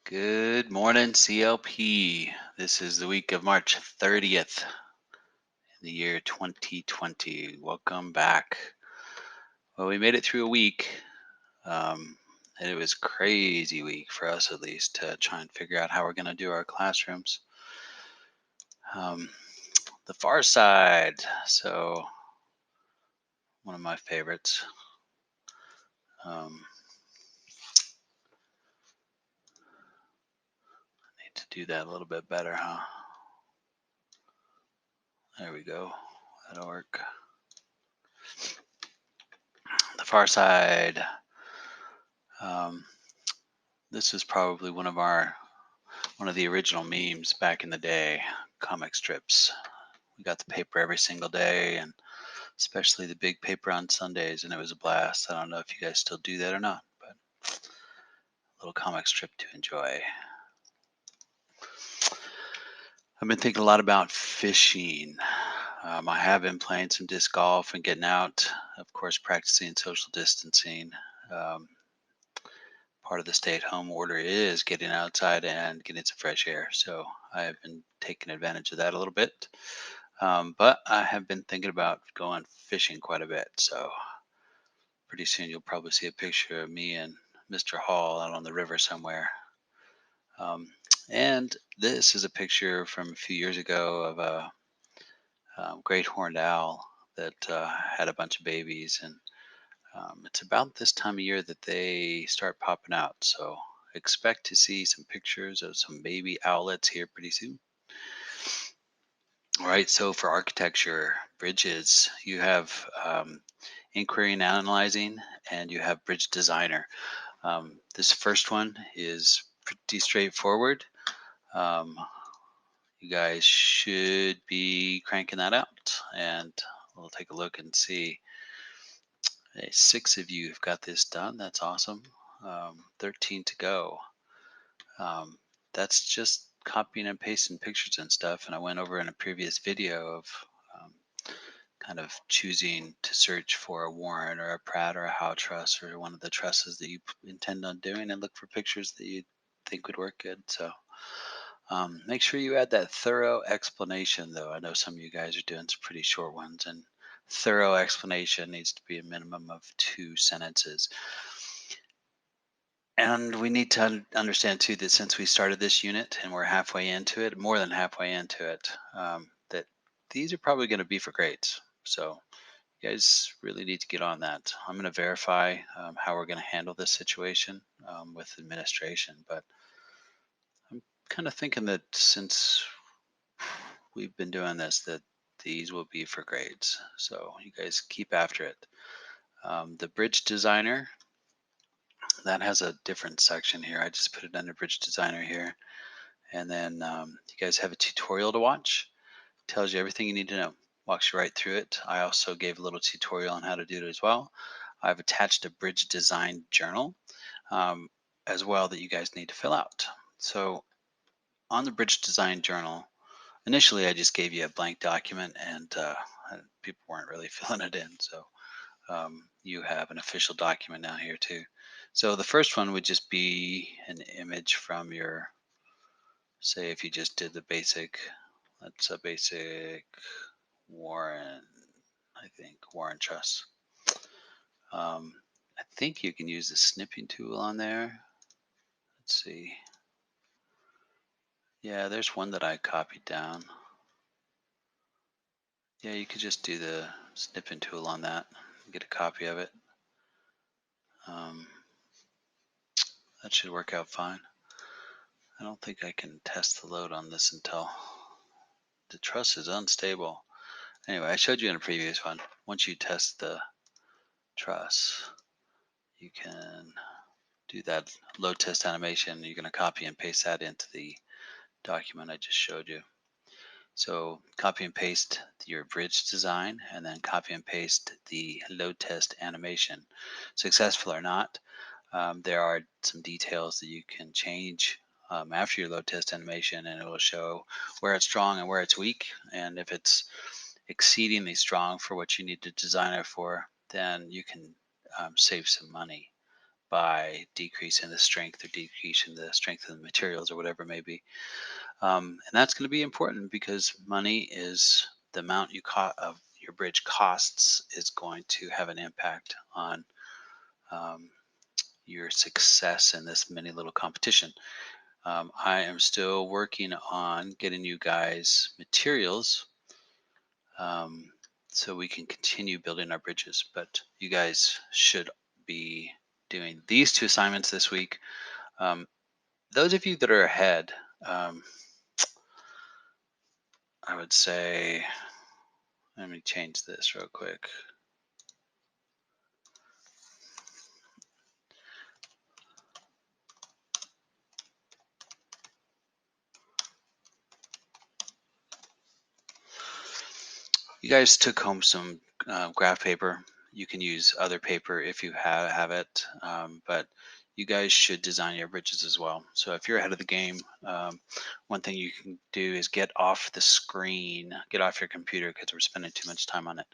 Good morning, CLP. This is the week of March 30th in the year 2020. Welcome back. Well, we made it through a week, and it was crazy week for us at least to try and figure out how we're going to do our classrooms. Um, the Far Side, so one of my favorites. Need to do that a little bit better, huh? There we go. That'll work. The Far Side. This is probably one of the original memes back in the day, comic strips. We got the paper every single day, and especially the big paper on Sundays, and it was a blast. I don't know if you guys still do that or not, but a little comic strip to enjoy. I've been thinking a lot about fishing. I have been playing some disc golf and getting out, of course, practicing social distancing. Um, Part of the stay-at-home order is getting outside and getting some fresh air. So I have been taking advantage of that a little bit. But I have been thinking about going fishing quite a bit. So pretty soon you'll probably see a picture of me and Mr. Hall out on the river somewhere. And this is a picture from a few years ago of a great horned owl that had a bunch of babies. And it's about this time of year that they start popping out. So expect to see some pictures of some baby owlets here pretty soon. All right, so for architecture, bridges, you have inquiry and analyzing, and you have bridge designer. This first one is pretty straightforward. Um, you guys should be cranking that out, and we'll take a look and see. Hey, 6 of you have got this done. That's awesome. 13 to go. That's just copying and pasting pictures and stuff. And I went over in a previous video of um, kind of choosing to search for a Warren or a Pratt or a Howe truss or one of the trusses that you intend on doing, and look for pictures that you think would work good. So make sure you add that thorough explanation, though. I know some of you guys are doing some pretty short ones, and thorough explanation needs to be a minimum of 2 sentences. And we need to understand too that since we started this unit and we're halfway into it, more than halfway into it, that these are probably going to be for grades. So you guys really need to get on that. I'm going to verify how we're going to handle this situation with administration, but I'm kind of thinking that since we've been doing this, that these will be for grades. So you guys keep after it. The bridge designer, that has a different section here. I just put it under bridge designer here. And then you guys have a tutorial to watch. Tells you everything you need to know. Walks you right through it. I also gave a little tutorial on how to do it as well. I've attached a bridge design journal um, as well that you guys need to fill out. So on the bridge design journal, initially I just gave you a blank document, and people weren't really filling it in. So you have an official document now here too. So the first one would just be an image from your, say if you just did the basic, that's a basic Warren, I think, Warren Truss. I think you can use the snipping tool on there. Let's see. Yeah, there's one that I copied down. Yeah, you could just do the snipping tool on that, get a copy of it. That should work out fine. I don't think I can test the load on this until the truss is unstable. Anyway, I showed you in a previous one. Once you test the truss, you can do that load test animation. You're going to copy and paste that into the document I just showed you. So copy and paste your bridge design, and then copy and paste the load test animation. Successful or not, there are some details that you can change after your load test animation, and it will show where it's strong and where it's weak. And if it's exceedingly strong for what you need to design it for, then you can save some money by decreasing the strength or decreasing the strength of the materials or whatever it may be. And that's going to be important because money is the amount of your bridge costs is going to have an impact on um, your success in this mini little competition. I am still working on getting you guys materials um, so we can continue building our bridges. But you guys should be doing these two assignments this week. Um, those of you that are ahead, um, I would say, let me change this real quick. You guys took home some graph paper. You can use other paper if you have it, but you guys should design your bridges as well. So if you're ahead of the game, one thing you can do is get off the screen, get off your computer because we're spending too much time on it,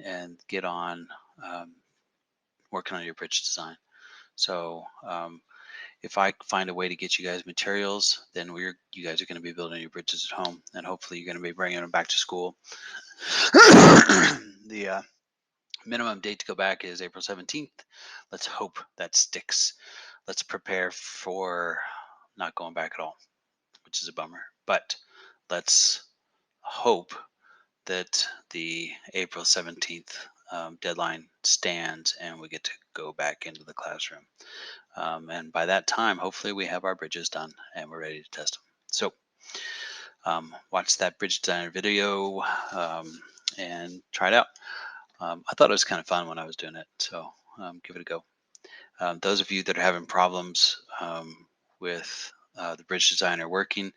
and get on working on your bridge design. So if I find a way to get you guys materials, then you guys are going to be building your bridges at home, and hopefully you're going to be bringing them back to school. The minimum date to go back is April 17th. Let's hope that sticks. Let's prepare for not going back at all, which is a bummer. But let's hope that the April 17th deadline stands and we get to go back into the classroom. And by that time, hopefully we have our bridges done and we're ready to test them. So watch that bridge designer video and try it out. I thought it was kind of fun when I was doing it, so give it a go. Those of you that are having problems with the bridge designer working,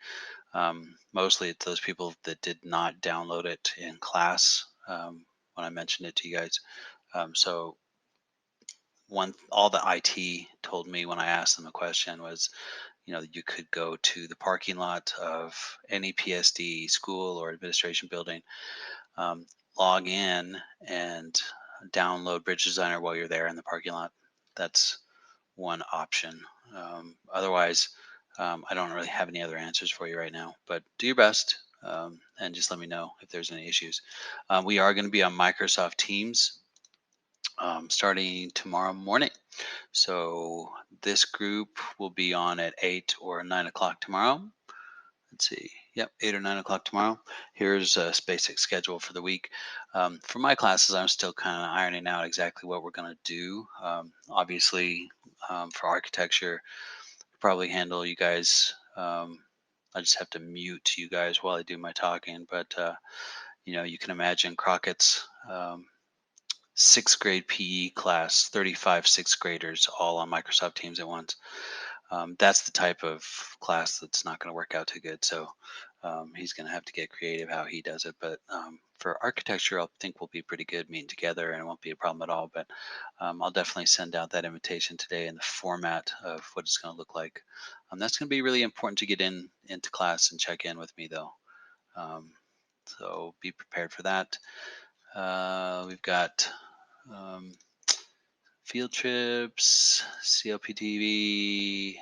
mostly it's those people that did not download it in class when I mentioned it to you guys. So all the IT told me when I asked them a question was, you could go to the parking lot of any PSD school or administration building, um, log in and download Bridge Designer while you're there in the parking lot. That's one option. Otherwise, I don't really have any other answers for you right now, but do your best and just let me know if there's any issues. We are going to be on Microsoft Teams starting tomorrow morning. So this group will be on at 8 or 9 o'clock tomorrow. Let's see. Yep, 8 or 9 o'clock tomorrow. Here's a basic schedule for the week. For my classes, I'm still kind of ironing out exactly what we're going to do. Obviously, for architecture, probably handle you guys. I just have to mute you guys while I do my talking. But, you can imagine Crockett's sixth grade PE class, 35 sixth graders all on Microsoft Teams at once. That's the type of class that's not going to work out too good. So he's going to have to get creative how he does it. But for architecture, I think we'll be pretty good meeting together and it won't be a problem at all. But I'll definitely send out that invitation today in the format of what it's going to look like. That's going to be really important to get into class and check in with me though. So be prepared for that. We've got field trips, CLPTV,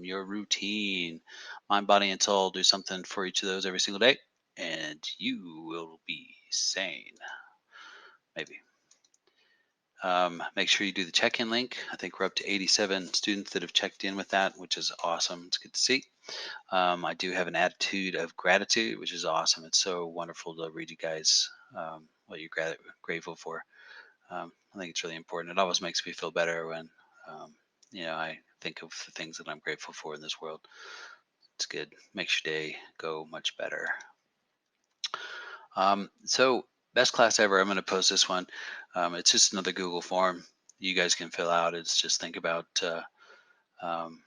your routine, mind, body, and soul. Do something for each of those every single day, and you will be sane. Maybe. Make sure you do the check-in link. I think we're up to 87 students that have checked in with that, which is awesome. It's good to see. I do have an attitude of gratitude, which is awesome. It's so wonderful to read you guys what you're grateful for. I think it's really important. It always makes me feel better when, I think of the things that I'm grateful for in this world. It's good. Makes your day go much better. So best class ever. I'm going to post this one. It's just another Google form you guys can fill out. It's just think about um,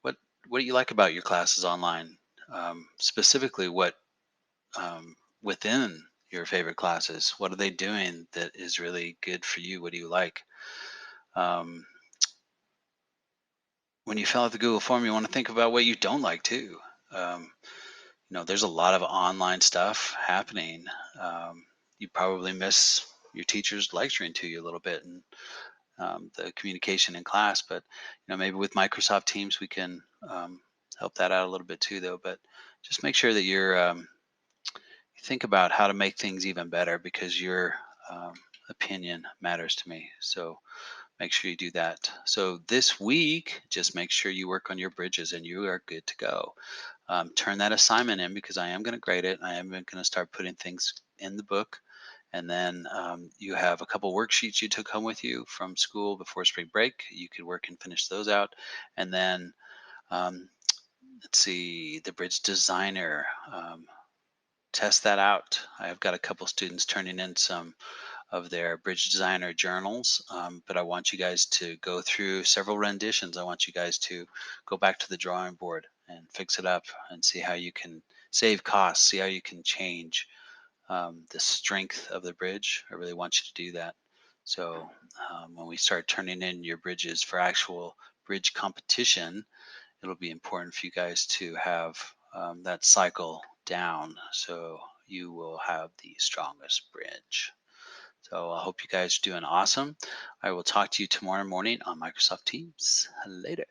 what do you like about your classes online. Specifically, what within your favorite classes, what are they doing that is really good for you? What do you like? Um, when you fill out the Google form, you want to think about what you don't like too. Um, there's a lot of online stuff happening. You probably miss your teachers lecturing to you a little bit, and the communication in class. But maybe with Microsoft Teams we can help that out a little bit too, though. But just make sure that you think about how to make things even better, because your um, opinion matters to me. So make sure you do that. So this week, just make sure you work on your bridges and you are good to go. Turn that assignment in, because I am going to grade it. I am going to start putting things in the book. And then you have a couple worksheets you took home with you from school before spring break. You could work and finish those out. And then um, let's see, the bridge designer. Test that out. I've got a couple students turning in some of their bridge designer journals, but I want you guys to go through several renditions. I want you guys to go back to the drawing board and fix it up and see how you can save costs, see how you can change the strength of the bridge. I really want you to do that. So when we start turning in your bridges for actual bridge competition, it'll be important for you guys to have that cycle down, so you will have the strongest bridge. So I hope you guys are doing awesome. I will talk to you tomorrow morning on Microsoft Teams. Later.